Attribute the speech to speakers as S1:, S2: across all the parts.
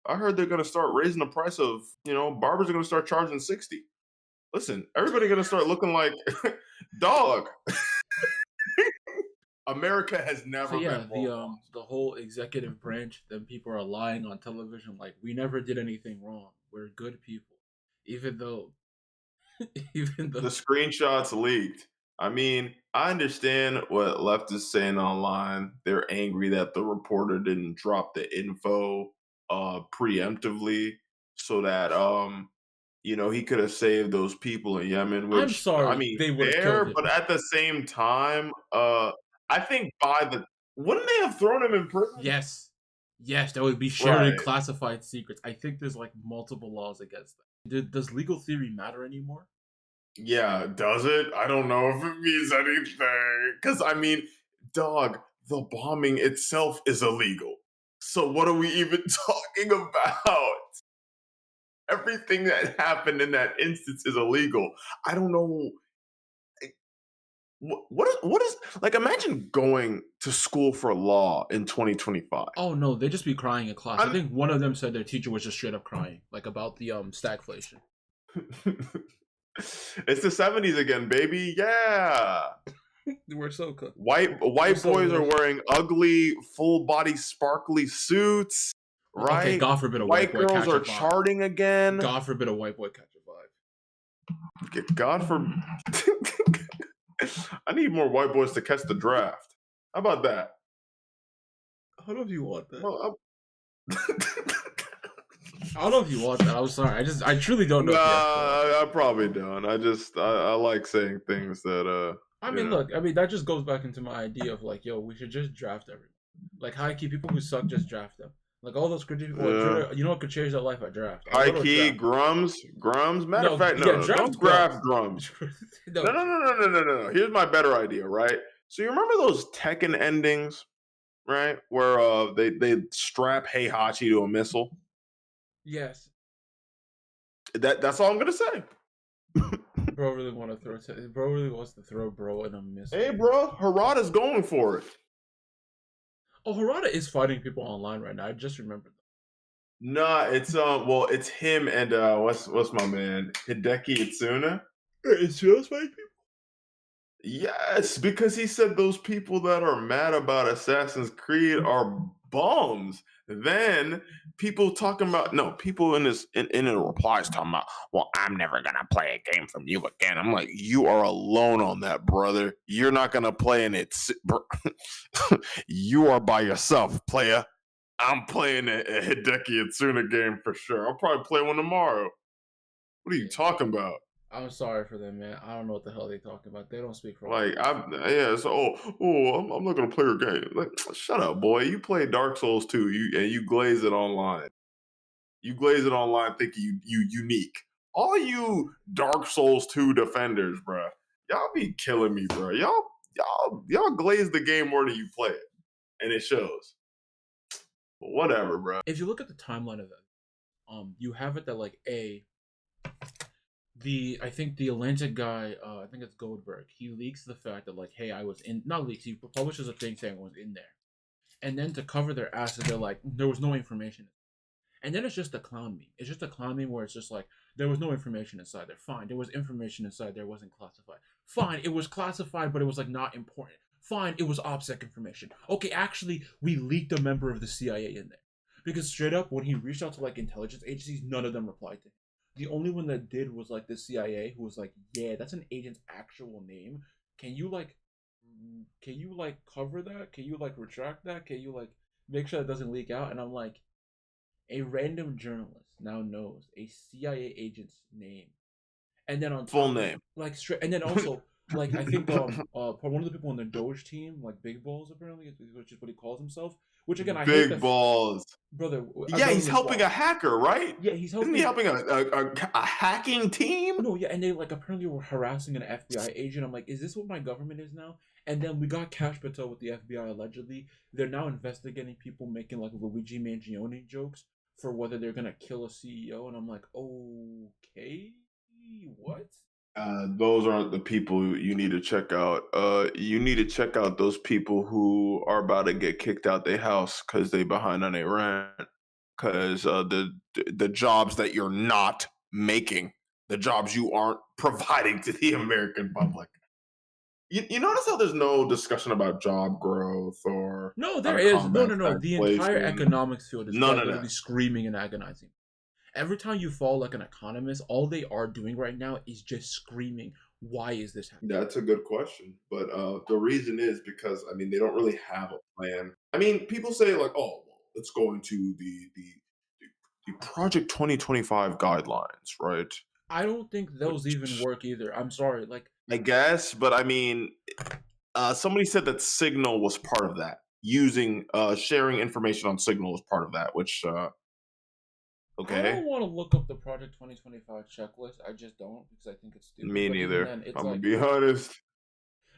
S1: I heard they're gonna start raising the price of, barbers are gonna start charging 60. Listen, everybody gonna start looking like dog. America has
S2: So
S1: never
S2: yeah,
S1: been more lost.
S2: the whole executive branch, then people are lying on television like we never did anything wrong. We're good people, even though, even
S1: The
S2: though.
S1: screenshots leaked. I mean, I understand what left is saying online. They're angry that the reporter didn't drop the info preemptively so that he could have saved those people in Yemen,
S2: I'm
S1: which I
S2: sorry,
S1: mean,
S2: they would have killed
S1: fair,
S2: him.
S1: but at the same time, I think by the wouldn't they have thrown him in prison?
S2: Yes, yes, that would be sharing
S1: Right.
S2: classified secrets. I think there's like multiple laws against that. Does legal theory matter anymore?
S1: Yeah, does it? I don't know if it means anything. Because, I mean, dog, the bombing itself is illegal. So, what are we even talking about? Everything that happened in that instance is illegal. I don't know. What is like, imagine going to school for law in 2025.
S2: Oh no, they just be crying in class. I
S1: I'm,
S2: think one of them said their teacher was just straight up crying, like about the stagflation.
S1: it's the 70s again, baby. Yeah.
S2: We're so cooked. We're
S1: White
S2: so
S1: boys are
S2: lit.
S1: wearing ugly, full body, sparkly suits,
S2: Okay,
S1: right?
S2: God forbid a white
S1: White
S2: boy
S1: girls
S2: catch a
S1: are
S2: vibe.
S1: charting again.
S2: God forbid a white boy catch a vibe.
S1: God for I need more white boys to catch the draft. How about that?
S2: I don't know if you want that.
S1: Well,
S2: I don't know if you want that. I'm sorry. I truly don't know
S1: nah,
S2: if you actually want that.
S1: I probably don't. I like saying things that
S2: I mean, look, I mean that just goes back into my idea of like, yo, we should just draft everyone. Like high key people who suck, just draft them. Like all those crazy people on
S1: yeah.
S2: Twitter, you know what could change their life? A draft. I'll
S1: High
S2: go to a
S1: key,
S2: draft.
S1: Grums. Matter of
S2: No,
S1: fact,
S2: yeah,
S1: no, don't
S2: draft
S1: grab
S2: grubs.
S1: Grums. No,
S2: No,
S1: no, no, no, no, no, no. Here's my better idea, right? So you remember those Tekken endings, right? Where they strap Heihachi to a missile.
S2: yes,
S1: That's all I'm gonna say.
S2: bro really want to throw. Bro really wants to throw bro in a
S1: Hey,
S2: missile.
S1: bro, Harada's going for it.
S2: Oh, Harada is fighting people online right now. I just remembered.
S1: Nah, it's well, it's him and what's my man Hideki Itsuna.
S2: It's just fighting people.
S1: Yes, because he said those people that are mad about Assassin's Creed are bums. Then people talking about no people in this in the replies talking about, well, I'm never gonna play a game from you again. I'm like, you are alone on that, brother. You're not gonna play in it. You are by yourself, player. I'm playing a Hideki Itsuna game for sure. I'll probably play one tomorrow. What are you
S2: Yeah,
S1: talking about?
S2: I'm sorry for them, man. I don't know what the hell they talking about. They don't speak for all
S1: Like
S2: people.
S1: I yeah, so I'm not gonna play your game. Like, shut up, boy. You play Dark Souls 2, you glaze it online. You glaze it online thinking you unique. All you Dark Souls 2 defenders, bruh. Y'all be killing me, bro. Y'all glaze the game more than you play it. And it shows. But whatever, bro.
S2: If you look at the timeline of it, you have it that like the I think the Atlantic guy, I think it's Goldberg. He leaks the fact that like, hey, I was in. Not leaks. He publishes a thing saying I was in there, and then to cover their asses, they're like, there was no information. And then it's just a clown meme. It's just a clown meme where it's just like there was no information inside there. Fine, there was information inside there. It wasn't classified. Fine, it was classified, but it was like not important. Fine, it was OPSEC information. Okay, actually, we leaked a member of the CIA in there because straight up, when he reached out to like intelligence agencies, none of them replied to him. The only one that did was like the CIA, who was like, "Yeah, that's an agent's actual name. Can you like, can you like cover that? Can you like retract that? Can you like make sure it doesn't leak out?" And I'm like, a random journalist now knows a CIA agent's name, and then on
S1: Full
S2: top of
S1: name.
S2: like straight, and then also like I think one of the people on the Doge team, like Big Balls apparently, which is what he calls himself. Which again, I hate
S1: Big
S2: that
S1: balls.
S2: brother. I
S1: Yeah,
S2: don't
S1: he's
S2: even
S1: helping a
S2: watch.
S1: hacker, right?
S2: Yeah, he's
S1: Isn't he
S2: helping.
S1: helping a hacking team?
S2: Oh no, yeah, and they like apparently were harassing an FBI agent. I'm like, is this what my government is now? And then we got Cash Patel with the FBI allegedly. They're now investigating people making like Luigi Mangione jokes for whether they're gonna kill a CEO. And I'm like, okay, what?
S1: Those aren't the people you need to check out. You need to check out those people who are about to get kicked out their house because they behind on their rent. because the jobs that you're not making, the jobs you aren't providing to the American public. You notice how there's no discussion about job growth or
S2: No,
S1: how
S2: there
S1: to
S2: is. No,
S1: combat
S2: no, no. The entire
S1: stagflation.
S2: economics field is
S1: None
S2: quite
S1: of that.
S2: literally screaming and agonizing. Every time you follow like an economist, all they are doing right now is just screaming, why is this happening?
S1: That's a good question, but the reason is because I mean they don't really have a plan. I mean, people say like, "Oh, well, let's go into the Project 2025 guidelines," right?
S2: I don't think those even
S1: Which
S2: work either. I'm sorry. Like,
S1: I guess, but I mean, somebody said that Signal was part of that. Using sharing information on Signal was part of that. Which
S2: I don't
S1: okay,
S2: want to look up the Project 2025 checklist. I just don't because I think it's stupid.
S1: me
S2: But even
S1: neither.
S2: then, it's
S1: I'm gonna
S2: like,
S1: be honest.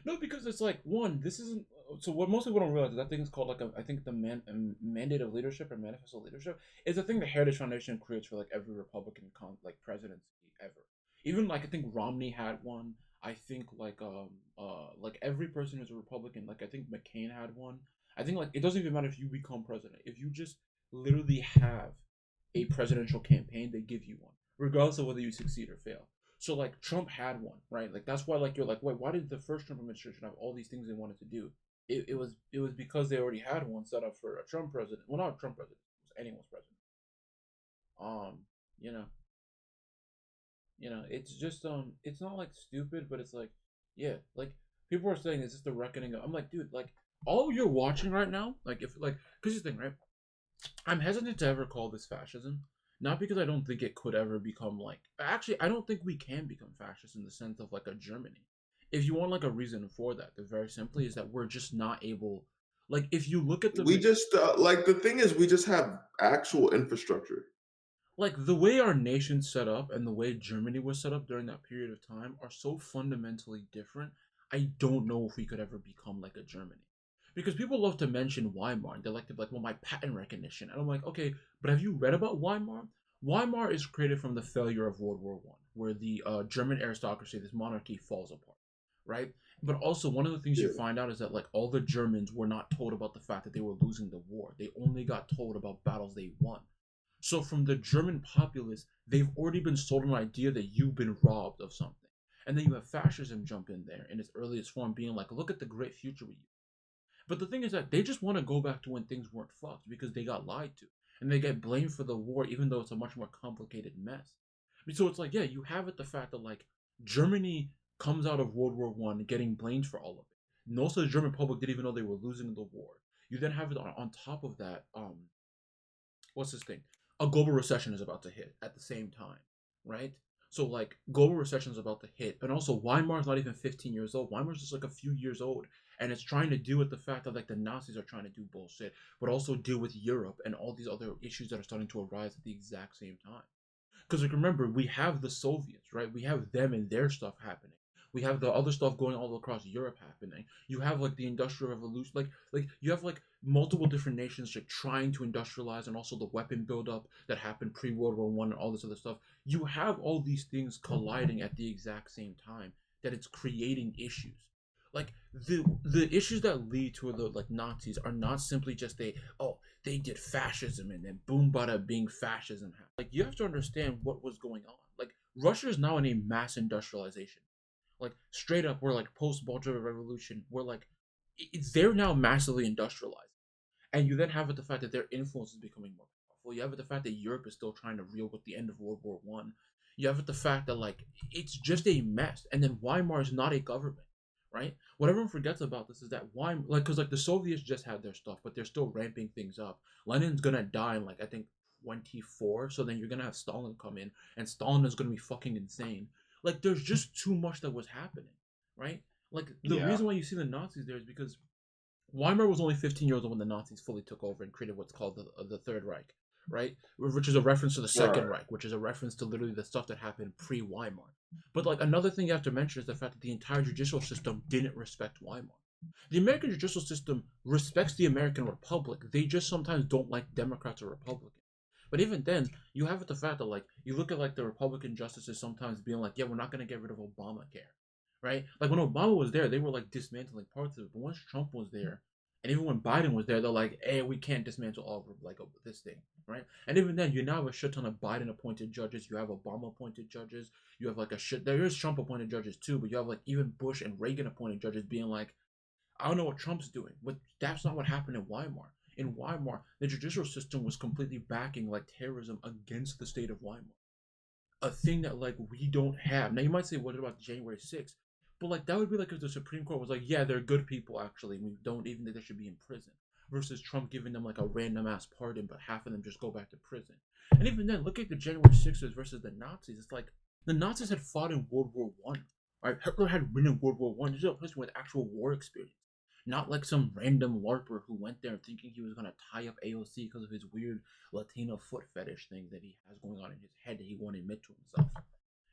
S2: no, because it's like one. This isn't. So what most people don't realize is that thing is called like I think the mandate of leadership or manifesto of leadership is a thing the Heritage Foundation creates for like every Republican like presidency ever. Even like I think Romney had one. I think like every person who's a Republican, like I think McCain had one. I think like it doesn't even matter if you become president. If you just literally have a presidential campaign, they give you one, regardless of whether you succeed or fail. So like Trump had one, right? Like that's why like you're like, wait, why did the first Trump administration have all these things they wanted to do? It was because they already had one set up for a Trump president. Well, not a Trump president, it was anyone's president. Um, you know, it's just it's not like stupid, but it's like, yeah, like people are saying, is this the reckoning? I'm like, dude, like all you're watching right now, like if like, cause this thing, right? I'm hesitant to ever call this fascism, not because I don't think it could ever become like. Actually, I don't think we can become fascist in the sense of like a Germany. If you want like a reason for that, the very simply is that we're just not able. Like if you look at
S1: We just like the thing is we just have actual infrastructure.
S2: like the way our nation's set up and the way Germany was set up during that period of time are so fundamentally different. I don't know if we could ever become like a Germany. Because people love to mention Weimar and they like to be like, well, my pattern recognition. And I'm like, okay, but have you read about Weimar? Weimar is created from the failure of World War One, where the German aristocracy, this monarchy, falls apart, right? But also, one of the things you
S1: Yeah.
S2: find out is that like all the Germans were not told about the fact that they were losing the war. They only got told about battles they won. So from the German populace, they've already been sold an idea that you've been robbed of something. And then you have fascism jump in there in its earliest form, being like, look at the great future we used. But the thing is that they just want to go back to when things weren't fucked because they got lied to. And they get blamed for the war, even though it's a much more complicated mess. So it's like, yeah, you have it the fact that like Germany comes out of World War One getting blamed for all of it. Most of the German public didn't even know they were losing the war. You then have it on top of that, what's this thing? A global recession is about to hit at the same time, right? So like global recession is about to hit, and also Weimar's not even 15 years old. Weimar's just like a few years old, and it's trying to deal with the fact that like the Nazis are trying to do bullshit, but also deal with Europe and all these other issues that are starting to arise at the exact same time. Because like remember, we have the Soviets, right? We have them and their stuff happening. We have the other stuff going all across Europe happening. You have like the Industrial Revolution, like you have like multiple different nations like trying to industrialize, and also the weapon buildup that happened pre World War One and all this other stuff. You have all these things colliding at the exact same time that it's creating issues. Like the issues that lead to the like Nazis are not simply just they did fascism and then boom bada being fascism. Like you have to understand what was going on. Like Russia is now in a mass industrialization. Like straight up, we're like post Bolshevik Revolution. We're like they're now massively industrialized, and you then have it the fact that their influence is becoming more powerful. You have it the fact that Europe is still trying to reel with the end of World War One. You have it the fact that like it's just a mess, and then Weimar is not a government, right? What everyone forgets about this is that Weimar, like, because like the Soviets just had their stuff, but they're still ramping things up. Lenin's gonna die in like I think 24, so then you're gonna have Stalin come in, and Stalin is gonna be fucking insane. Like, there's just too much that was happening, right? Like the
S1: Yeah.
S2: reason why you see the Nazis there is because Weimar was only 15 years old when the Nazis fully took over and created what's called the Third Reich, right? Which is a reference to the Second
S1: Right.
S2: Reich, which is a reference to literally the stuff that happened pre Weimar. But like another thing you have to mention is the fact that the entire judicial system didn't respect Weimar. The American judicial system respects the American Republic. They just sometimes don't like Democrats or Republicans. But even then, you have it the fact that like you look at like the Republican justices sometimes being like, yeah, we're not gonna get rid of Obamacare, right? Like when Obama was there, they were like dismantling parts of it. But once Trump was there, And even when Biden was there, they're like, "Hey, we can't dismantle all of like this thing, right?" And even then, you now have a shit ton of Biden appointed judges. You have Obama appointed judges. You have like a shit. There is Trump appointed judges too, but you have like even Bush and Reagan appointed judges being like, "I don't know what Trump's doing," but that's not what happened in Weimar. In Weimar, the judicial system was completely backing like terrorism against the state of Weimar, a thing that like we don't have. Now you might say, what about January 6th? But like that would be like if the Supreme Court was like, yeah, they're good people actually. We don't even think they should be in prison. Versus Trump giving them like a random ass pardon, but half of them just go back to prison. And even then, look at the January 6ers versus the Nazis. It's like the Nazis had fought in World War One. Right? Hitler had been in World War One. This is a person with actual war experience. Not like some random LARPer who went there thinking he was gonna tie up AOC because of his weird Latino foot fetish thing that he has going on in his head that he won't admit to himself.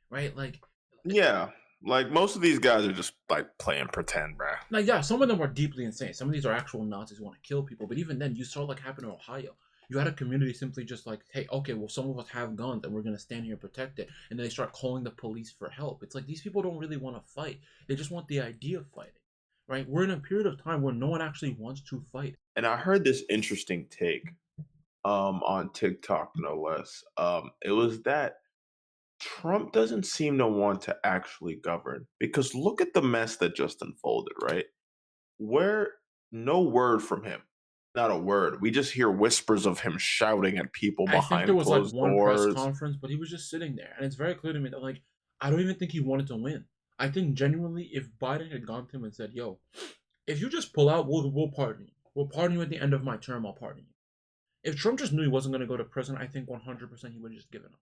S2: Right?
S1: Yeah, like most of these guys are just like playing pretend, bruh.
S2: Yeah, some of them are deeply insane. Some of these are actual Nazis who want to kill people. But even then, you saw like happen in Ohio. You had a community simply just like, hey, okay, well, some of us have guns and we're gonna stand here and protect it. And then they start calling the police for help. It's like these people don't really want to fight. They just want the idea of fighting. Right? We're in a period of time where no one actually wants to fight.
S1: And I heard this interesting take on TikTok, no less. It was that Trump doesn't seem to want to actually govern because look at the mess that just unfolded, right? Where no word from him. Not a word. We just hear whispers of him shouting at people
S2: I think there
S1: behind
S2: was like
S1: closed
S2: one press
S1: doors.
S2: conference, but he was just sitting there, and it's very clear to me that like I don't even think he wanted to win. I think genuinely, if Biden had gone to him and said, "Yo, if you just pull out, we'll pardon you. We'll pardon you at the end of my term. I'll pardon you." If Trump just knew he wasn't going to go to prison, I think 100% he would have just given up.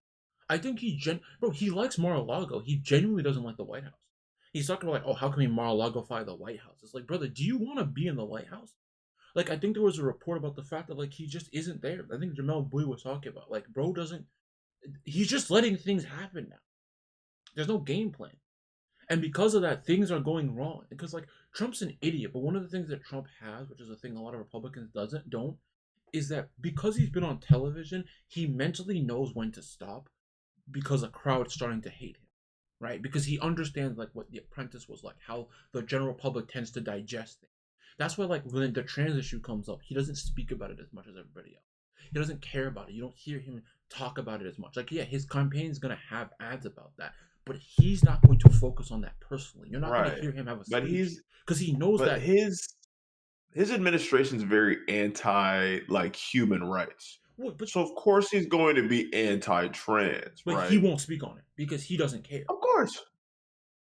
S2: I think he likes Mar-a-Lago. He genuinely doesn't like the White House. He's talking about like, oh, how can we Mar-a-Lago-fy the White House? It's like, brother, do you want to be in the White House? Like, I think there was a report about the fact that like he just isn't there. I think Jamel Bowie was talking about like, bro doesn't. He's just letting things happen now. There's no game plan. And because of that, things are going wrong. Because like Trump's an idiot, but one of the things that Trump has, which is a thing a lot of Republicans don't, is that because he's been on television, he mentally knows when to stop because a crowd's starting to hate him, right? Because he understands like what The Apprentice was like, how the general public tends to digest things. That's why like when the trans issue comes up, he doesn't speak about it as much as everybody else. He doesn't care about it. You don't hear him talk about it as much. Like yeah, his campaign is gonna have ads about that, but he's not going to focus on that personally. You're not gonna
S1: Right.
S2: hear him have a
S1: But
S2: speech
S1: he's
S2: because he knows
S1: but
S2: that.
S1: his administration's very anti like human rights.
S2: Well,
S1: So of course he's going to be anti-trans,
S2: but he
S1: right?
S2: won't speak on it because he doesn't care.
S1: Of course.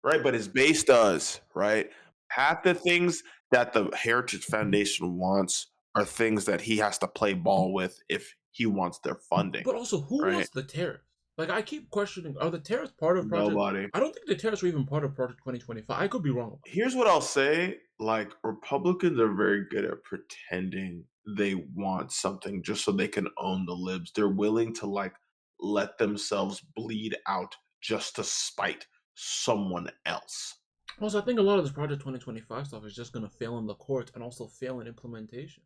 S1: Right, but his base does, right? Half the things that the Heritage Foundation wants are things that he has to play ball with if he wants their funding,
S2: But also, who
S1: right?
S2: wants the tariffs? Like, I keep questioning: are the tariffs part of Project?
S1: Nobody.
S2: I don't think the tariffs were even part of Project 2025. I could be wrong about
S1: Here's what I'll say, like, Republicans are very good at pretending they want something just so they can own the libs. They're willing to, like, let themselves bleed out just to spite someone else.
S2: that. Also, I think a lot of this Project 2025 stuff is just gonna fail in the courts and also fail in implementation.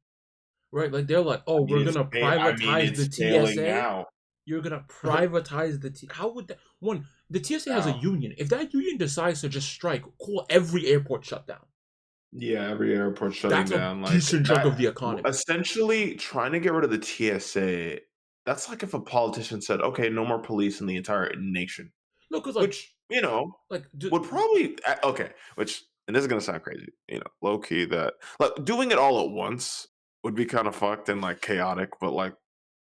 S2: Right? Like they're like, oh, we're gonna privatize the
S1: It's failing
S2: TSA.
S1: now.
S2: You're gonna privatize the T. How would that? One, the TSA has a
S1: Now.
S2: union. If that union decides to just strike, cool, every airport shut down.
S1: Yeah, every airport shutting
S2: That's a
S1: down, like,
S2: decent chunk
S1: that
S2: of the economy.
S1: essentially, trying to get rid of the TSA, that's like if a politician said, "Okay, no more police in the entire nation,"
S2: No, because
S1: which,
S2: like,
S1: would probably okay, which and this is gonna sound crazy, low key that like, doing it all at once would be kinda fucked and, like, chaotic, but, like,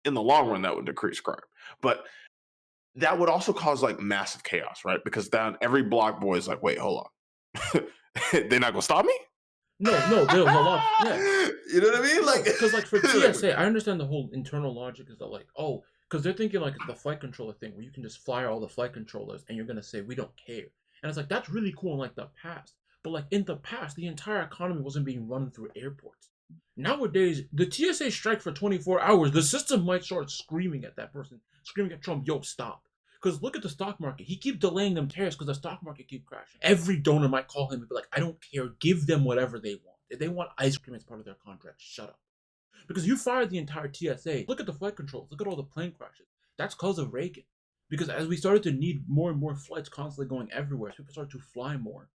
S1: in the long run, that would decrease crime. But that would also cause, like, massive chaos, right? Because then every block boy is like, "Wait, hold on. They're not gonna stop me?"
S2: no, there was a lot. Yeah,
S1: You know what I mean?
S2: no,
S1: Like,
S2: because like for
S1: like,
S2: TSA, I understand the whole internal logic is that like, oh, because they're thinking like the flight controller thing where you can just fire all the flight controllers and you're gonna say we don't care, and it's like that's really cool in like the past, but like in the past, the entire economy wasn't being run through airports. Nowadays, the TSA strike for 24 hours, the system might start screaming at that person, screaming at Trump, yo, stop. Because look at the stock market. He keep delaying them tariffs because the stock market keep crashing. Every donor might call him and be like, I don't care. Give them whatever they want. If they want ice cream as part of their contract, shut up. Because you fired the entire TSA. Look at the flight controls. Look at all the plane crashes. That's because of Reagan. Because as we started to need more and more flights constantly going everywhere, as people started to fly more,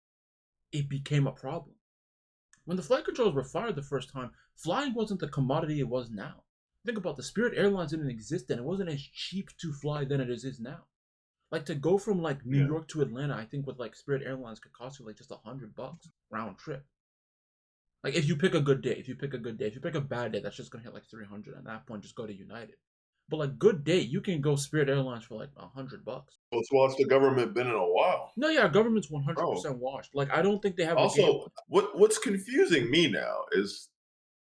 S2: it became a problem. When the flight controls were fired the first time, flying wasn't the commodity it was now. Think about the Spirit Airlines didn't exist then. It wasn't as cheap to fly than it is now. Like to go from like New
S1: Yeah.
S2: York to Atlanta, I think with like Spirit Airlines could cost you like just $100 round trip. Like if you pick a good day, if you pick a bad day, that's just gonna hit like 300. At that point, just go to United. But like good day, you can go Spirit Airlines for like $100.
S1: Well, it's watched the government been in a while,
S2: No, yeah, government's one hundred
S1: bro.
S2: percent washed. Like I don't think they have a game
S1: Also,
S2: plan.
S1: what's confusing me now is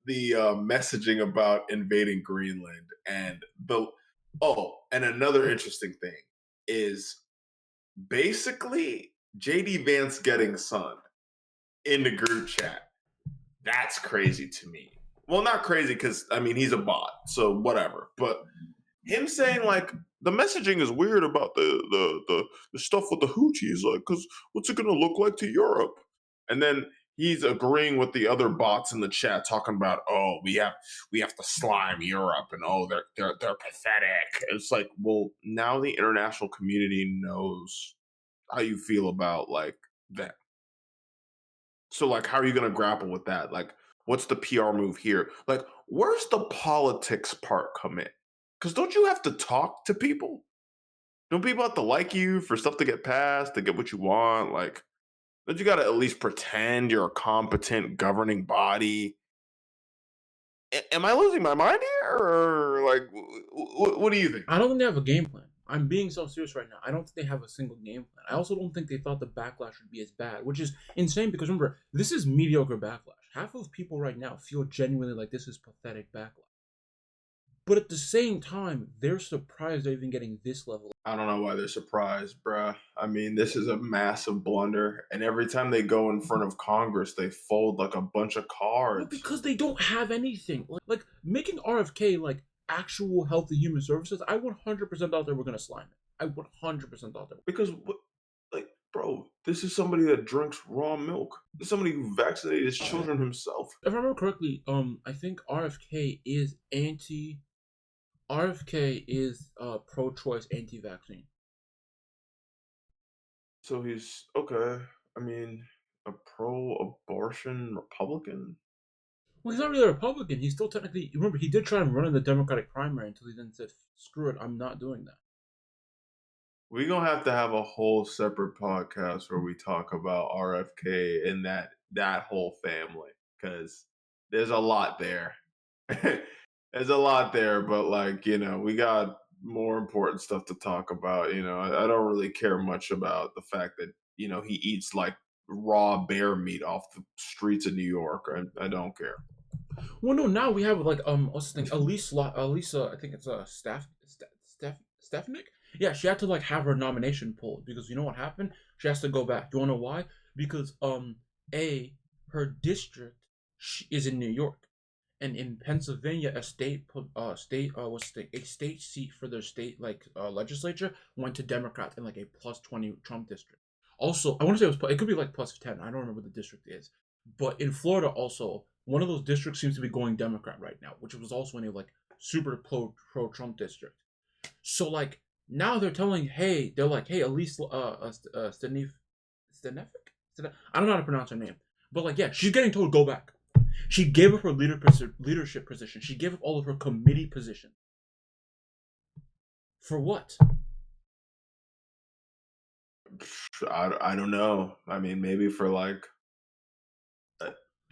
S1: the messaging about invading Greenland and the and another interesting thing is basically JD Vance getting sunned in the group chat. That's crazy to me. Well, not crazy because I mean he's a bot, so whatever. But him saying like the messaging is weird about the stuff with the Houthis, like, because what's it gonna look like to Europe? And then he's agreeing with the other bots in the chat, talking about, oh, we have to slime Europe, and oh, they're pathetic. It's like, well, now the international community knows how you feel about like that. So like, how are you gonna grapple with that? Like, what's the PR move here? Like, where's the politics part come in? Because don't you have to talk to people? Don't people have to like you for stuff to get passed, to get what you want? Like, don't you got to at least pretend you're a competent governing body? Am I losing my mind here, or like, what do you think?
S2: I don't think they have a game plan. I'm being so serious right now. I don't think they have a single game plan. I also don't think they thought the backlash would be as bad, which is insane because remember, this is mediocre backlash. Half of people right now feel genuinely like this is pathetic backlash. But at the same time, they're surprised they're even getting this level.
S1: I don't know why they're surprised, bruh. I mean, this is a massive blunder, and every time they go in front of Congress, they fold like a bunch of
S2: Well,
S1: cards.
S2: because they don't have anything. Like making RFK like actual healthy human services, I 100% thought they were gonna slime it. I 100% thought they were.
S1: Because, like, bro, this is somebody that drinks raw milk. This is somebody who vaccinated his children himself.
S2: If I remember correctly, I think RFK is pro-choice, anti-vaccine.
S1: So he's okay. I mean, a pro-abortion Republican.
S2: Well, he's not really a Republican. He's still technically. Remember, he did try and run in the Democratic primary until he then said, "Screw it, I'm not doing that."
S1: We're gonna have to have a whole separate podcast where we talk about RFK and that whole family because there's a lot there. There's a lot there, but like we got more important stuff to talk about. I don't really care much about the fact that he eats like raw bear meat off the streets of New York. I don't care.
S2: Well, no, now we have like what's the thing? Elisa, I think it's Stefanik. Yeah, she had to like have her nomination pulled because you know what happened? She has to go back. You wanna know why? Because her district is in New York, and in Pennsylvania, a state seat for their state legislature went to Democrats in like a +20 Trump district. Also, I want to say it could be like +10. I don't remember what the district is, but in Florida also one of those districts seems to be going Democrat right now, which was also in a like super pro Trump district. So like now they're like, hey, at least Stenefik, I don't know how to pronounce her name, but like yeah, she's getting told go back. She gave up her leadership position. She gave up all of her committee position. For what?
S1: I don't know. I mean, maybe for like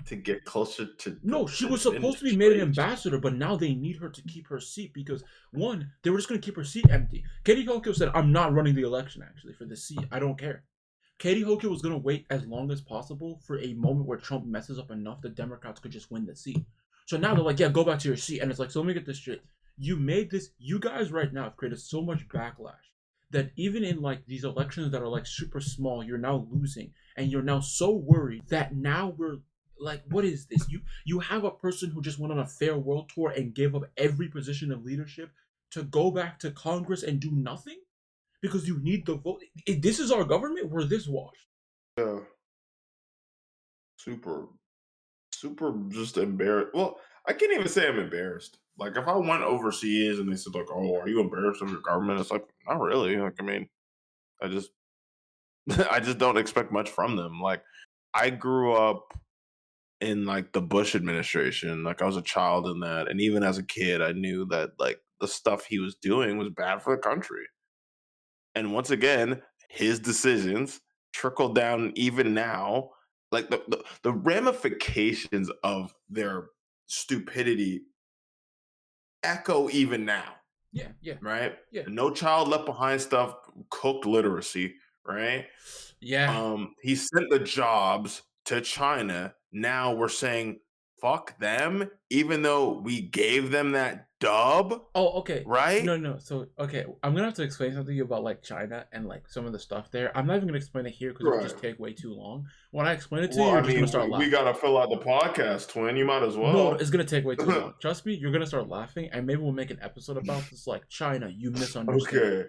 S1: to get closer to
S2: No,
S1: the
S2: she was supposed to be made an
S1: administration.
S2: ambassador, but now they need her to keep her seat because one, they were just going to keep her seat empty. Katie Hochul said, "I'm not running the election actually for the seat. I don't care." Katie Hochul was going to wait as long as possible for a moment where Trump messes up enough that Democrats could just win the seat. So now they're like, "Yeah, go back to your seat." And it's like, so let me get this straight. You guys right now have created so much backlash that even in like these elections that are like super small, you're now losing, and you're now so worried that now we're like, what is this? You have a person who just went on a fair world tour and gave up every position of leadership to go back to Congress and do nothing because you need the vote. This is our government. We're this washed.
S1: Yeah, super, super, just embarrassed. Well, I can't even say I'm embarrassed. Like if I went overseas and they said like, "Oh, are you embarrassed of your government?" It's like, not really. Like I mean, I just I just don't expect much from them. Like I grew up in like the Bush administration. Like I was a child in that, and even as a kid, I knew that like the stuff he was doing was bad for the country. And once again, his decisions trickle down even now. Like the ramifications of their stupidity echo even now,
S2: Yeah, yeah,
S1: right?
S2: yeah,
S1: The No Child Left Behind stuff, cooked literacy, right?
S2: yeah.
S1: He sent the jobs to China. Now we're saying fuck them, even though we gave them that dub,
S2: Oh, okay.
S1: right?
S2: No, no. So, okay, I'm gonna have to explain something to you about like China and like some of the stuff there. I'm not even gonna explain it here because it would just
S1: Right.
S2: take way too long. When I explain it to you,
S1: Well,
S2: you're
S1: I
S2: just gonna
S1: mean,
S2: start
S1: we
S2: laughing.
S1: gotta fill out the podcast, twin. You might as
S2: No,
S1: well.
S2: it's gonna take way too long. Trust me, you're gonna start laughing, and maybe we'll make an episode about this. Like China, you misunderstand.
S1: Okay.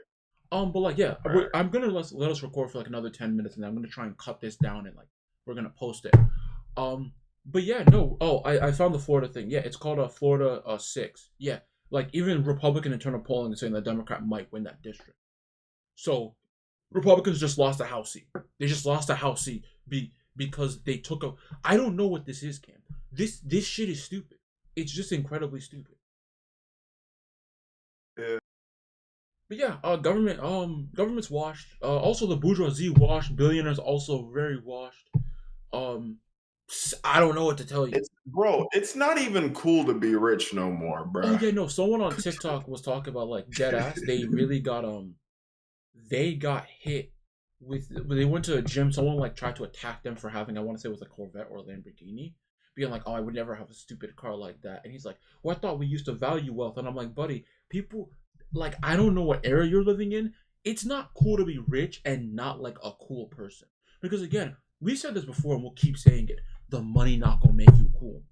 S2: But like, yeah,
S1: All right.
S2: I'm gonna let us record for like another 10 minutes, and then I'm gonna try and cut this down and like we're gonna post it. But yeah, no. Oh, I found the Florida thing. Yeah, it's called Florida 6. Yeah, like even Republican internal polling is saying the Democrat might win that district. So Republicans just lost a House seat. They just lost a House seat because they took a. I don't know what this is, Cam. This shit is stupid. It's just incredibly stupid.
S1: Yeah.
S2: But yeah, government's washed. Also the bourgeoisie washed. Billionaires also very washed. Um, I don't know what to tell you.
S1: It's bro, it's not even cool to be rich no more,
S2: Oh
S1: bruh.
S2: yeah, no. Someone on TikTok was talking about like dead ass. They really got they got hit with when they went to a gym. Someone like tried to attack them for having, I want to say it was a Corvette or a Lamborghini, being like, "Oh, I would never have a stupid car like that." And he's like, "Well, I thought we used to value wealth." And I'm like, "Buddy, people like I don't know what era you're living in. It's not cool to be rich and not like a cool person because again, we said this before and we'll keep saying it. The money not gonna make you cool.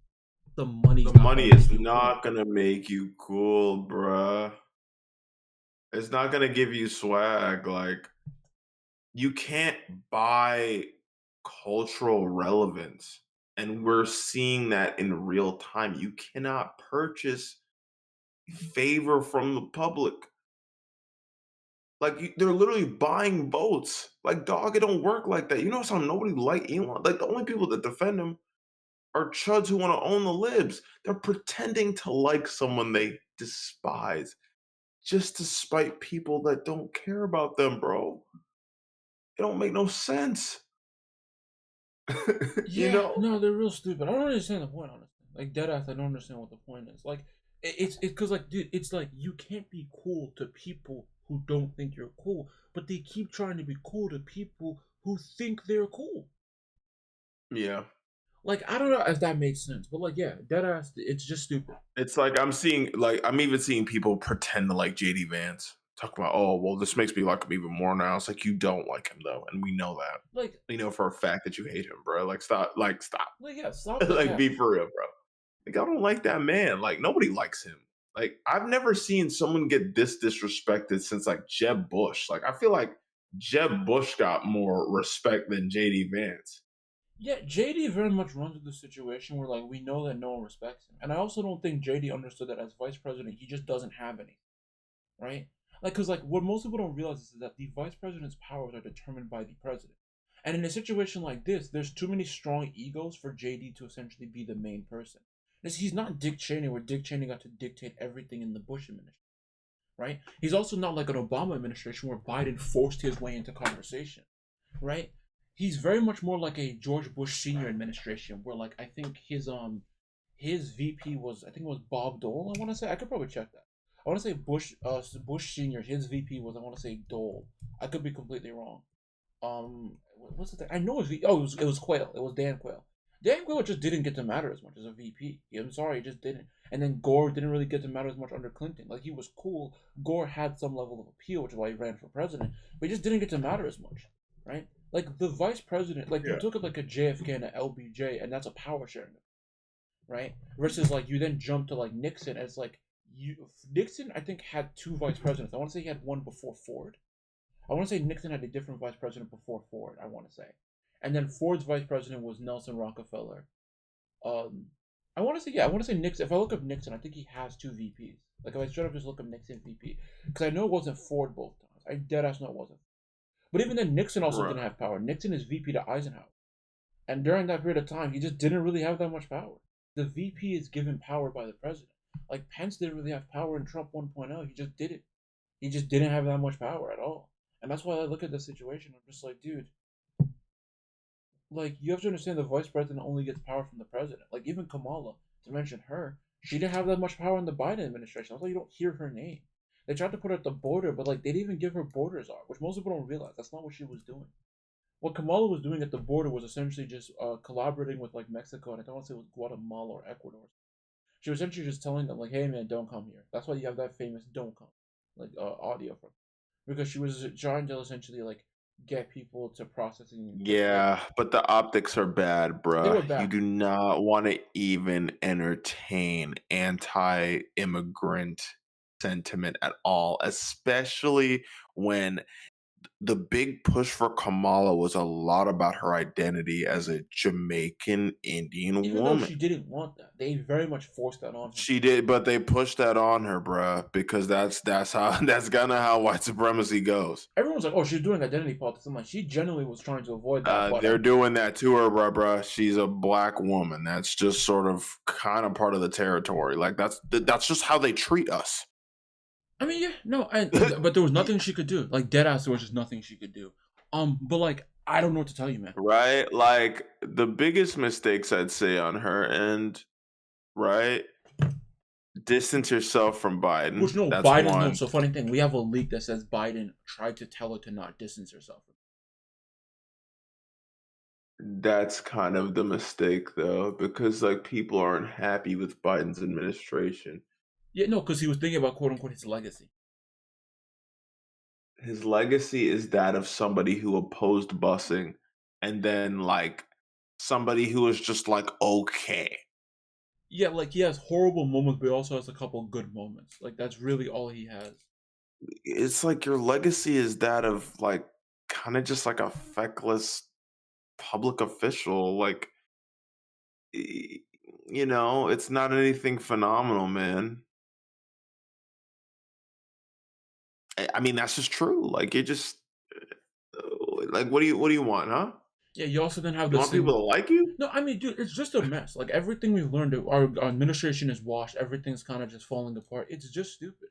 S2: The money's
S1: The
S2: not
S1: money
S2: gonna
S1: is
S2: make you cool.
S1: not gonna make you cool, bruh. It's not gonna give you swag. Like you can't buy cultural relevance. And we're seeing that in real time. You cannot purchase favor from the public. Like they're literally buying votes. Like, dog, it don't work like that. You notice how nobody like Elon. Like the only people that defend him are chuds who want to own the libs. They're pretending to like someone they despise just to spite people that don't care about them, bro. It don't make no sense. you
S2: Yeah,
S1: know?
S2: no, they're real stupid. I don't understand the point, honestly. Like dead ass, I don't understand what the point is. Like, it's because like, dude, it's like you can't be cool to people who don't think you're cool, but they keep trying to be cool to people who think they're cool.
S1: Yeah.
S2: Like, I don't know if that makes sense, but like, yeah, dead ass, it's just stupid.
S1: It's like I'm even seeing people pretend to like JD Vance. Talk about, oh, well, this makes me like him even more now. It's like you don't like him though, and we know that.
S2: Like,
S1: We know for a fact that you hate him, bro. Like stop.
S2: yeah, stop the
S1: like
S2: cap.
S1: be for real, bro. Like I don't like that man. Like nobody likes him. Like I've never seen someone get this disrespected since like Jeb Bush. Like I feel like Jeb Bush got more respect than JD Vance.
S2: Yeah, JD very much runs into the situation where like we know that no one respects him, and I also don't think JD understood that as vice president he just doesn't have any, right? Like, cause like what most people don't realize is that the vice president's powers are determined by the president, and in a situation like this, there's too many strong egos for JD to essentially be the main person. Because he's not Dick Cheney, where Dick Cheney got to dictate everything in the Bush administration, right? He's also not like an Obama administration where Biden forced his way into conversation, right? He's very much more like a George Bush senior administration where like I think his VP was I think it was Bob Dole, I want to say. I could probably check that. I want to say Bush senior, his VP was I want to say Dole. I could be completely wrong. What's the thing? I know it was Quayle. It was Dan Quayle. Dan Quayle just didn't get to matter as much as a VP. I'm sorry, he just didn't. And then Gore didn't really get to matter as much under Clinton. Like he was cool. Gore had some level of appeal, which is why he ran for president. But he just didn't get to matter as much, right? Like the vice president, like you
S1: Yeah.
S2: took it like a JFK and a LBJ, and that's a power sharing, right? Versus like you then jump to like Nixon, and it's like Nixon I think had two vice presidents. I want to say he had one before Ford. I want to say Nixon had a different vice president before Ford. I want to say, and then Ford's vice president was Nelson Rockefeller. Um, I want to say yeah, I want to say Nixon. If I look up Nixon, I think he has two VPs. Like if I straight up just look up Nixon VP, because I know it wasn't Ford both times. I dead ass know it wasn't. But even then, Nixon also
S1: Right.
S2: didn't have power. Nixon is VP to Eisenhower. And during that period of time, he just didn't really have that much power. The VP is given power by the president. Like Pence didn't really have power in Trump 1.0. He just didn't. He just didn't have that much power at all. And that's why I look at the situation. I'm just like, dude, like you have to understand the vice president only gets power from the president. Like even Kamala, to mention her, she didn't have that much power in the Biden administration. That's why you don't hear her name. They tried to put her at the border, but like they didn't even give her borders art, which most people don't realize. That's not what she was doing. What Kamala was doing at the border was essentially just collaborating with like Mexico, and I don't want to say it was Guatemala or Ecuador. She was essentially just telling them like, "Hey man, don't come here." That's why you have that famous "don't come" like audio from, because she was trying to essentially like get people to processing like
S1: Yeah, but the optics are bad,
S2: they
S1: bruh.
S2: were
S1: You
S2: bad.
S1: do not want to even entertain anti-immigrant sentiment at all, especially when the big push for Kamala was a lot about her identity as a Jamaican Indian
S2: Even though
S1: woman.
S2: she didn't want that, they very much forced that on her.
S1: She did, but they pushed that on her, bruh, because that's how that's kind of how white supremacy goes.
S2: Everyone's like, "Oh, she's doing identity politics." I'm like, she genuinely was trying to avoid that, but
S1: They're doing that to her, bruh. She's a black woman. That's just sort of kind of part of the territory. Like that's just how they treat us.
S2: I mean, yeah, no, but there was nothing she could do. Like dead ass, there was just nothing she could do. But like, I don't know what to tell you, man.
S1: Right? Like the biggest mistakes I'd say on her end, right? Distance yourself from Biden.
S2: Which no,
S1: That's
S2: Biden. No,
S1: one.
S2: so funny thing, we have a leak that says Biden tried to tell her to not distance herself.
S1: That's kind of the mistake though, because like people aren't happy with Biden's administration.
S2: Yeah, no, because he was thinking about quote unquote his legacy.
S1: His legacy is that of somebody who opposed busing and then like somebody who was just like okay.
S2: Yeah, like he has horrible moments, but he also has a couple good moments. Like that's really all he has.
S1: It's like your legacy is that of like kind of just like a feckless public official. Like y- it's not anything phenomenal, man. I mean, that's just true. Like it just like what do you want, huh?
S2: Yeah, you also then have
S1: You
S2: this
S1: want
S2: thing.
S1: people to like you?
S2: No, I mean, dude, it's just a mess. Like everything we've learned, our administration is washed. Everything's kind of just falling apart. It's just stupid.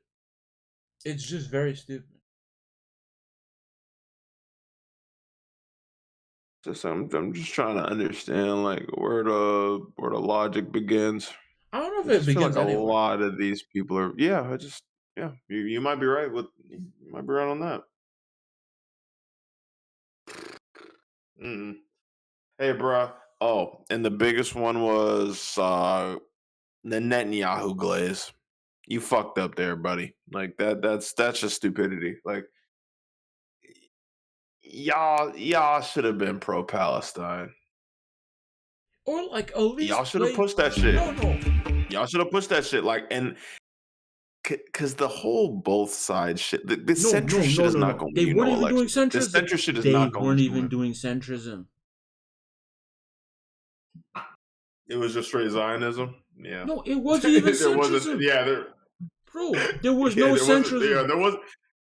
S2: It's just very stupid.
S1: Just I'm just trying to understand like where the logic begins.
S2: I don't know
S1: I
S2: if it
S1: just feel like
S2: begins
S1: a
S2: anywhere.
S1: lot of these people are yeah, you might be right you might be right on that. Mm. Hey, bruh. Oh, and the biggest one was the Netanyahu glaze. You fucked up there, buddy. Like that's just stupidity. Like y'all should have been pro Palestine.
S2: Or like at least
S1: Y'all should have
S2: play.
S1: pushed that shit.
S2: No, no,
S1: Y'all should have pushed that shit. Like and because the whole both sides shit, the
S2: no,
S1: centrist
S2: no,
S1: shit
S2: no,
S1: is
S2: no,
S1: not
S2: no.
S1: going to
S2: They
S1: win you no
S2: weren't even doing
S1: election. The
S2: centrism.
S1: centrist shit is
S2: They
S1: not going
S2: weren't
S1: to
S2: even
S1: win.
S2: doing centrism.
S1: It was just straight Zionism. Yeah,
S2: No, it wasn't even
S1: there wasn't.
S2: centrism,
S1: Yeah, there.
S2: bro. There was
S1: Yeah,
S2: no
S1: there wasn't. Yeah,
S2: centrism.
S1: there was.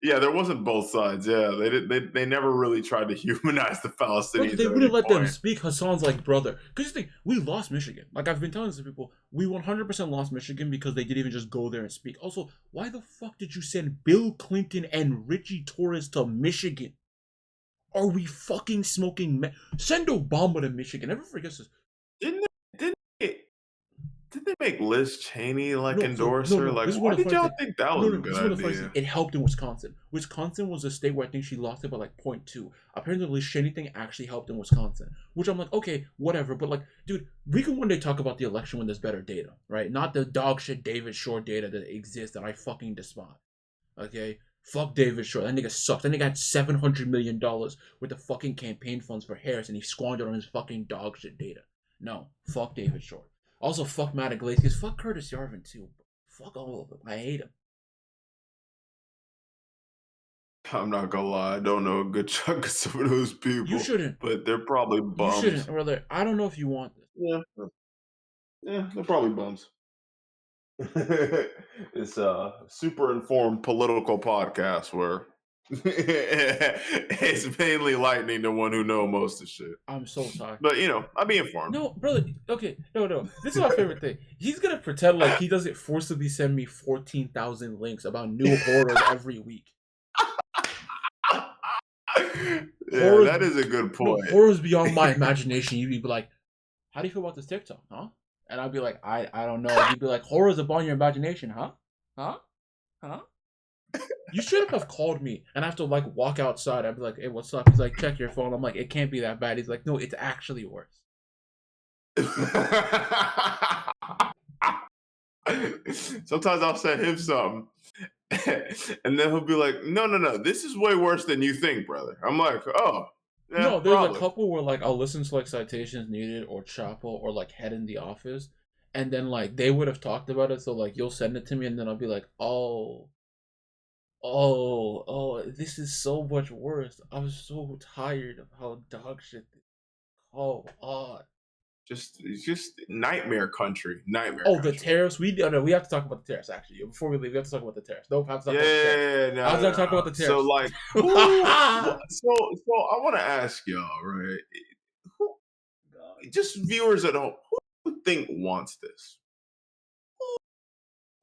S1: Yeah, there wasn't both sides. Yeah, they did. They never really tried to humanize the
S2: Brother,
S1: Palestinians
S2: they
S1: at
S2: wouldn't
S1: any
S2: let them
S1: point.
S2: speak Hassan's like brother. Because you think we lost Michigan. Like I've been telling this to people, we 100% lost Michigan because they didn't even just go there and speak. Also, why the fuck did you send Bill Clinton and Richie Torres to Michigan? Are we fucking smoking? Send Obama to Michigan. Never forget this.
S1: Didn't didn't they, did they make Liz Cheney like
S2: No, so
S1: endorse
S2: no,
S1: her?
S2: no.
S1: Like,
S2: This is one
S1: why
S2: of the
S1: did
S2: funny
S1: y'all
S2: things.
S1: think that
S2: No,
S1: was a
S2: no. This
S1: good
S2: is one of the funny things.
S1: idea?
S2: It helped in Wisconsin. Wisconsin was a state where I think she lost it by like point 0.2. Apparently, anything actually helped in Wisconsin, which I'm like, okay, whatever. But like, dude, we can one day talk about the election when there's better data, right? Not the dog shit David Shore data that exists that I fucking despise. Okay. Fuck David Shore. That nigga sucks. That nigga had $700 million worth of fucking campaign funds for Harris and he squandered on his fucking dog shit data. No. Fuck David Shore. Also, fuck Matt Iglesias. Fuck Curtis Yarvin, too. Fuck all of them. I hate him.
S1: I'm not gonna lie, I don't know a good chunk of some of those
S2: You
S1: people,
S2: shouldn't.
S1: but they're probably
S2: You shouldn't,
S1: bums.
S2: brother. I don't know if you want this.
S1: Yeah, yeah, they're probably bums. It's a super informed political podcast where It's mainly Lightning, the one who know most of shit.
S2: I'm so tired.
S1: But I'll be informed.
S2: No, brother. Okay, no. This is my favorite thing. He's gonna pretend like he doesn't forcibly send me 14,000 links about new horrors every week.
S1: Yeah,
S2: Horrors,
S1: that is a good
S2: no
S1: point.
S2: horrors beyond my imagination. You'd be like, "How do you feel about this TikTok, huh?" And I'd be like, "I don't know." You'd be like, "Horrors beyond your imagination, huh? Huh? Huh?" You should have called me, and I have to like walk outside. I'd be like, "Hey, what's up?" He's like, "Check your phone." I'm like, "It can't be that bad." He's like, "No, it's actually worse."
S1: Sometimes I'll send him something, and then he'll be like, "No, this is way worse than you think, brother." I'm like, "Oh, yeah,
S2: No, there's a
S1: probably."
S2: couple where like I'll listen to like Citations Needed or Chapo or like Head in the Office, and then like they would have talked about it, so like you'll send it to me, and then I'll be like, oh, this is so much worse. I'm so tired of how dog shit. Oh.
S1: It's just nightmare country, nightmare
S2: Oh, the
S1: country.
S2: tariffs. We have to talk about the tariffs actually. Before we leave, we have to talk about the tariffs. Nope, have to talk about the tariffs.
S1: Yeah,
S2: I was gonna talk
S1: no.
S2: about the
S1: So
S2: tariffs.
S1: like, so I want to ask y'all, right? Who, just viewers at home, who do you think wants this?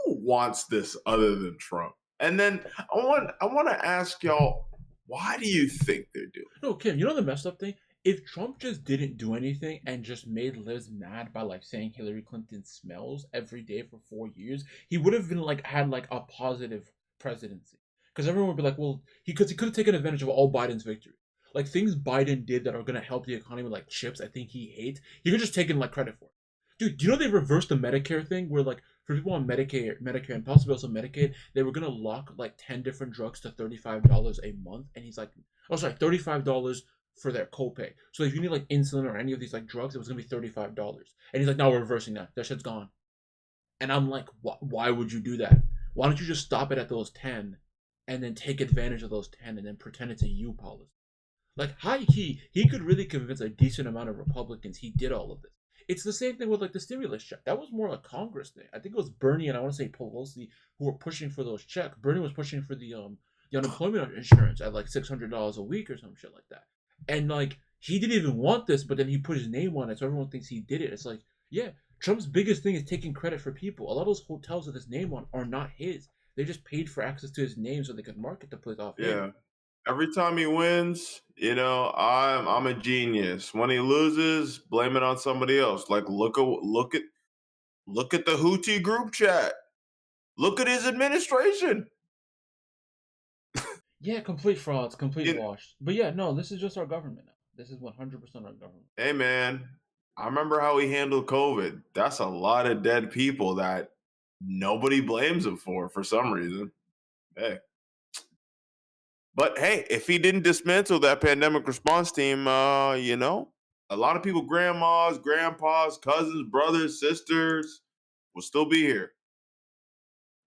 S1: Who wants this other than Trump? And then I want to ask y'all, why do you think they're doing
S2: No, Kim, you know the messed up thing? If Trump just didn't do anything and just made Liz mad by like saying Hillary Clinton smells every day for 4 years, he would have been like had like a positive presidency. Because everyone would be like, well, he could have taken advantage of all Biden's victory. Like things Biden did that are gonna help the economy, like chips, I think he hates. He could just taken like credit for it. Dude, do you know they reversed the Medicare thing where like for people on Medicare and possibly also Medicaid, they were gonna lock like 10 different drugs to $35 a month, and he's like, oh sorry, $35 for their copay. So if you need like insulin or any of these like drugs, it was gonna be $35. And he's like, now we're reversing that. That shit's gone. And I'm like, why would you do that? Why don't you just stop it at those 10 and then take advantage of those 10 and then pretend it's a you policy? Like high key, he could really convince a decent amount of Republicans he did all of this. It's the same thing with like the stimulus check. That was more a Congress thing. I think it was Bernie and I want to say Pelosi who were pushing for those checks. Bernie was pushing for the unemployment insurance at like $600 a week or some shit like that. And like he didn't even want this, but then he put his name on it, so everyone thinks he did it. It's like, yeah, Trump's biggest thing is taking credit for people. A lot of those hotels with his name on are not his. They just paid for access to his name so they could market the place off
S1: it?
S2: him.
S1: Yeah. Every time he wins, I'm a genius. When he loses, blame it on somebody else. Like look at the Houthi group chat. Look at his administration.
S2: Yeah, complete frauds, complete
S1: You
S2: wash. But yeah, no, this is just our government now. This is 100% our government.
S1: Hey man, I remember how he handled COVID. That's a lot of dead people that nobody blames him for some reason. Hey. But hey, if he didn't dismantle that pandemic response team, a lot of people, grandmas, grandpas, cousins, brothers, sisters, will still be here.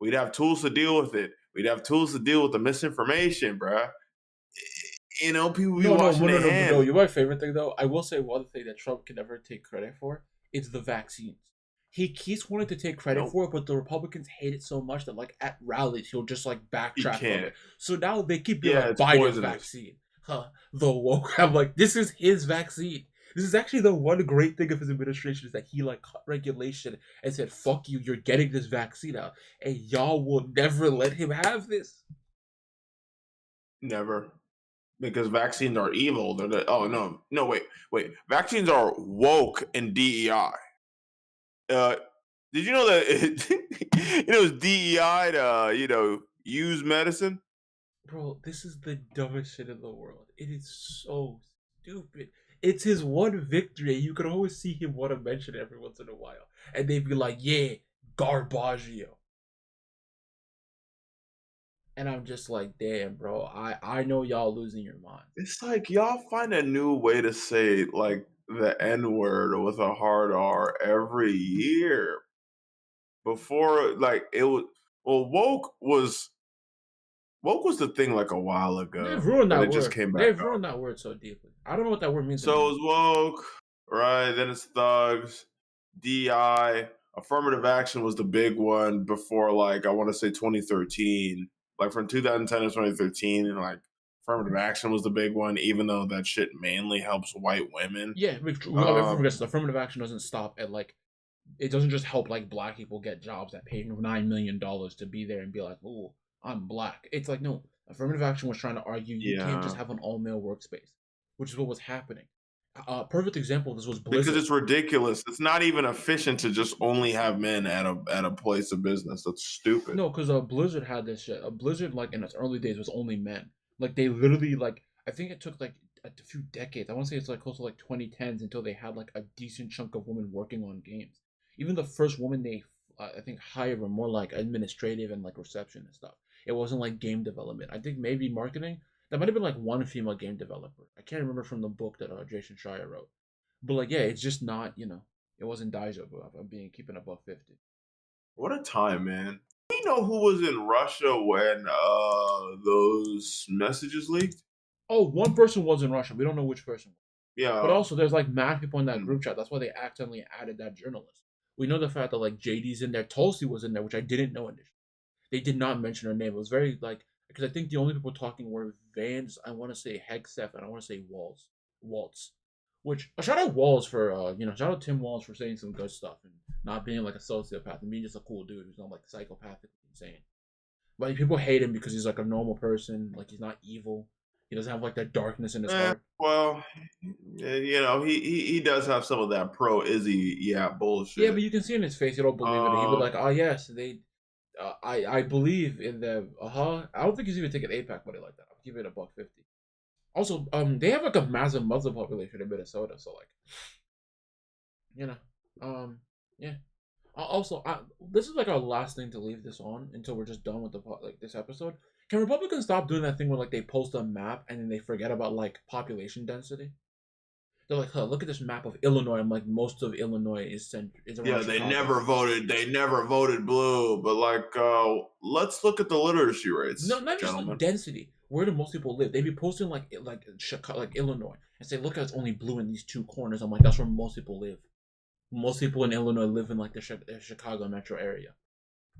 S1: We'd have tools to deal with it. We'd have tools to deal with the misinformation, bruh. People be washing their
S2: No.
S1: hands.
S2: You're my favorite thing though. I will say one thing that Trump can never take credit for is the vaccines. He keeps wanting to take credit
S1: Nope,
S2: for it, but the Republicans hate it so much that like at rallies he'll just like
S1: he
S2: backtrack from
S1: can't.
S2: it. So now they keep being
S1: Yeah,
S2: like
S1: it's
S2: Biden's
S1: poisonous.
S2: vaccine. Huh. The woke. I'm like, this is his vaccine. This is actually the one great thing of his administration is that he like cut regulation and said, fuck you, you're getting this vaccine out. And y'all will never let him have this.
S1: Never. Because vaccines are evil. Oh no, wait. Vaccines are woke and DEI. Uh, did you know that it's DEI to use medicine?
S2: Bro, this is the dumbest shit in the world. It is so stupid. It's his one victory. You could always see him want to mention it every once in a while. And they'd be like, yeah, Garbaggio. And I'm just like, damn, bro. I know y'all losing your mind.
S1: It's like y'all find a new way to say like the N word with a hard R every year. Before, like it was, well, woke was the thing like a while
S2: They've
S1: ago,
S2: ruined
S1: but
S2: that
S1: it just
S2: word.
S1: came back
S2: They've
S1: up.
S2: ruined that word so deeply. I don't know what that word means
S1: So
S2: anymore.
S1: it's woke, right? Then it's thugs, DI, affirmative action was the big one before, like I want to say 2013. like from 2010 to 2013, and like affirmative action was the big one, even though that shit mainly helps white women.
S2: Yeah, everyone
S1: Um,
S2: forgets the affirmative action doesn't stop at like it doesn't just help like black people get jobs that pay $9 million to be there and be like, oh, I'm black. It's like no, affirmative action was trying to argue you can't just
S1: yeah,
S2: have an all male workspace, which is what was happening. Perfect example of this was
S1: because
S2: Blizzard.
S1: it's ridiculous. It's not even efficient to just only have men at a place of business. That's stupid.
S2: No, because Blizzard had this shit. Blizzard, like in its early days, was only men. Like they literally, like I think it took like a few decades. I want to say it's like close to like 2010s until they had like a decent chunk of women working on games. Even the first woman they, I think, hired were more like administrative and like reception and stuff. It wasn't like game development. I think maybe marketing. There might have been like one female game developer. I can't remember from the book that Jason Schreier wrote. But like, yeah, it's just not. It wasn't Daijo of being keeping above 50.
S1: What a time, man. We know who was in Russia when those messages leaked.
S2: Oh, one person was in Russia. We don't know which person. But
S1: Yeah.
S2: also, there's like mad people in that
S1: Mm.
S2: group chat. That's why they accidentally added that journalist. We know the fact that like JD's in there, Tulsi was in there, which I didn't know initially. They did not mention her name. It was very like because I think the only people talking were Vans. I want to say Hegseth and I want to say Waltz. Which shout out Walls for shout out Tim Walls for saying some good stuff and not being like a sociopath and being just a cool dude who's not like psychopathic insane. But like, people hate him because he's like a normal person. Like he's not evil. He doesn't have like that darkness in his heart.
S1: Well, he does have some of that pro Izzy
S2: Yeah,
S1: bullshit.
S2: but you can see in his face he don't believe it. He'd be like,
S1: Um,
S2: "Oh yes, they, I believe in them." I don't think he's even taking APAC money like that. I'll give it a $1.50. Also, they have like a massive Muslim population in Minnesota, so like, you know, yeah. Also, this is like our last thing to leave this on until we're just done with like this episode. Can Republicans stop doing that thing where like they post a map and then they forget about like population density? They're like, huh, look at this map of Illinois. I'm like, most of Illinois is around
S1: yeah, they
S2: Chicago.
S1: never voted. They never voted blue. But like, let's look at the literacy rates,
S2: No, not just like
S1: gentlemen.
S2: density. Where do most people live? They'd be posting like Chicago, like Illinois, and say, look, it's only blue in these two corners. I'm like, that's where most people live. Most people in Illinois live in like the Chicago metro area.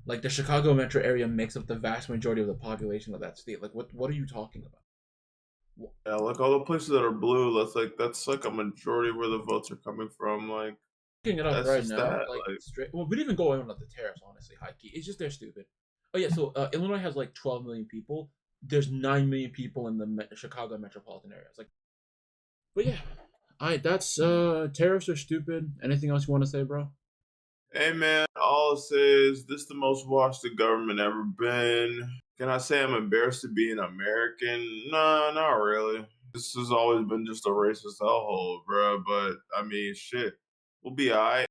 S2: Like the Chicago metro area makes up the vast majority of the population of that state. Like, what are you talking about?
S1: Yeah, like all the places that are blue, that's like a majority where the votes are coming from. Like
S2: Looking it up
S1: that's
S2: right
S1: just
S2: now,
S1: that.
S2: like
S1: Like
S2: straight. Well, we didn't even go in on the tariffs, honestly. High key, it's just they're stupid. Oh yeah, so Illinois has like 12 million people. There's 9 million people in the Chicago metropolitan area. It's like, but yeah, all right. That's tariffs are stupid. Anything else you want to say, bro?
S1: hey man, all I'll say is this the most washed the government ever been. Can I say I'm embarrassed to be an American? Nah, not really. This has always been just a racist hellhole, bro. But I mean, shit, we'll be alright.